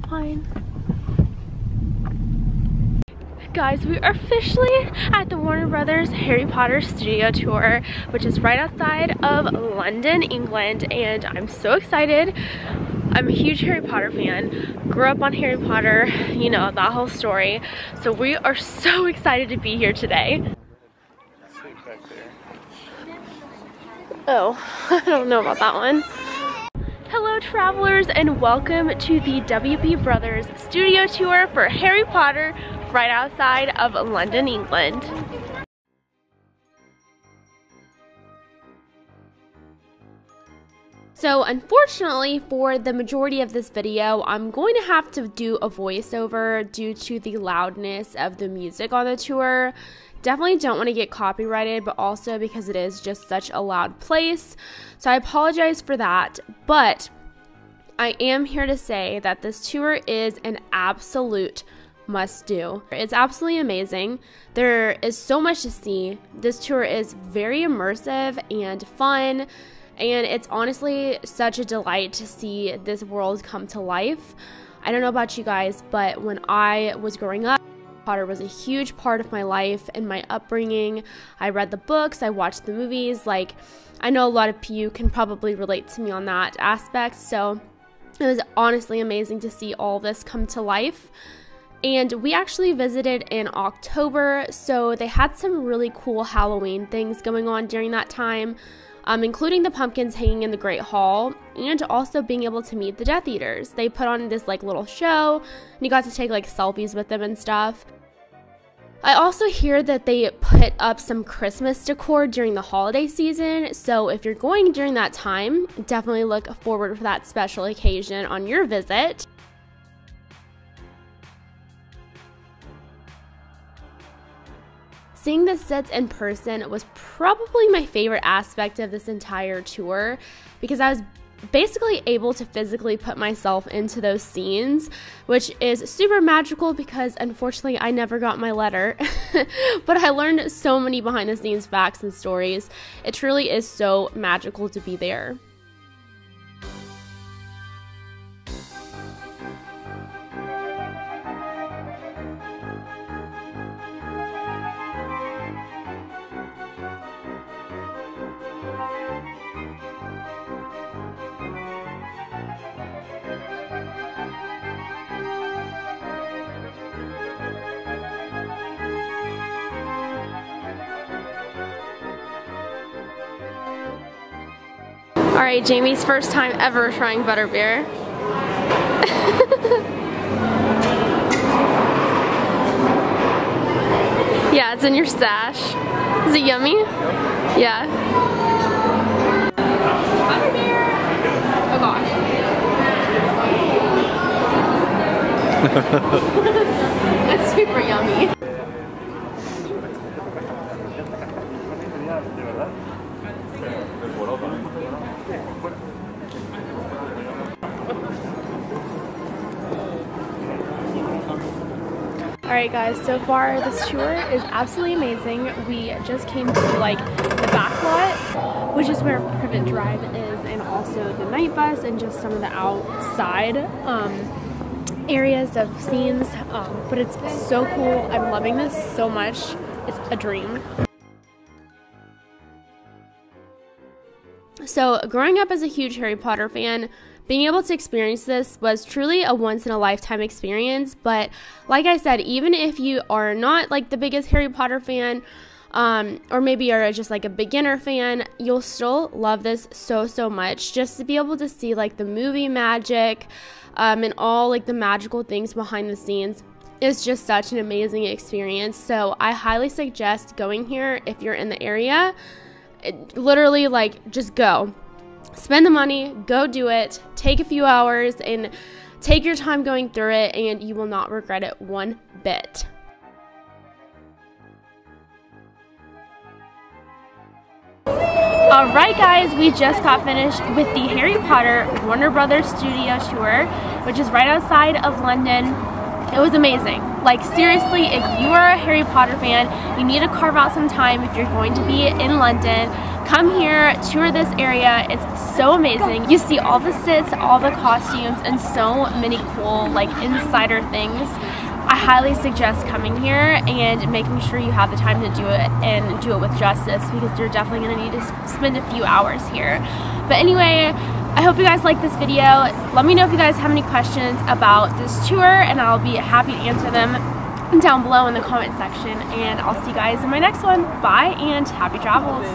Fine. Guys, we are officially at the Warner Brothers Harry Potter studio tour, which is right outside of London, England, and I'm so excited. I'm a huge Harry Potter fan. Grew up on Harry Potter, you know, that whole story. So we are so excited to be here today. Oh, I don't know about that one. Hello travelers, and welcome to the WB Brothers studio tour for Harry Potter right outside of London, England. So unfortunately for the majority of this video, I'm going to have to do a voiceover due to the loudness of the music on the tour. Definitely don't want to get copyrighted, but also because it is just such a loud place. So I apologize for that, but I am here to say that this tour is an absolute must do. It's absolutely amazing. There is so much to see. This tour is very immersive and fun, and it's honestly such a delight to see this world come to life. I don't know about you guys, but when I was growing up, Potter was a huge part of my life and my upbringing. I read the books, I watched the movies. Like, I know a lot of you can probably relate to me on that aspect, so it was honestly amazing to see all this come to life. And we actually visited in October, so they had some really cool Halloween things going on during that time, including the pumpkins hanging in the Great Hall, and also being able to meet the Death Eaters. They put on this like little show, and you got to take like selfies with them and stuff. I also hear that they put up some Christmas decor during the holiday season, so if you're going during that time, definitely look forward for that special occasion on your visit. Seeing the sets in person was probably my favorite aspect of this entire tour, because I was basically able to physically put myself into those scenes, which is super magical because unfortunately I never got my letter. But I learned so many behind the scenes facts and stories. It truly is so magical to be there. Alright, Jamie's first time ever trying butterbeer. Yeah, it's in your stash. Is it yummy? Yeah. Butterbeer! Oh gosh. It's super yummy. Alright guys, so far this tour is absolutely amazing. We just came to like the back lot, which is where Privet Drive is, and also the night bus and just some of the outside areas of scenes. But it's so cool. I'm loving this so much. It's a dream. So growing up as a huge Harry Potter fan, being able to experience this was truly a once-in-a-lifetime experience. But like I said, even if you are not like the biggest Harry Potter fan, or maybe you're just like a beginner fan, you'll still love this so much. Just to be able to see like the movie magic and all like the magical things behind the scenes is just such an amazing experience. So I highly suggest going here if you're in the area. Literally, like, just go. Spend the money, go do it, take a few hours, and take your time going through it, and you will not regret it one bit. Alright guys, we just got finished with the Harry Potter Warner Brothers studio tour, which is right outside of London. It was amazing. Like seriously, if you are a Harry Potter fan, you need to carve out some time if you're going to be in London. Come here, tour this area. It's so amazing. You see all the sits, all the costumes, and so many cool like insider things. I highly suggest coming here and making sure you have the time to do it and do it with justice, because you're definitely going to need to spend a few hours here. But anyway, I hope you guys like this video. Let me know if you guys have any questions about this tour, and I'll be happy to answer them down below in the comment section. And I'll see you guys in my next one. Bye and happy travels.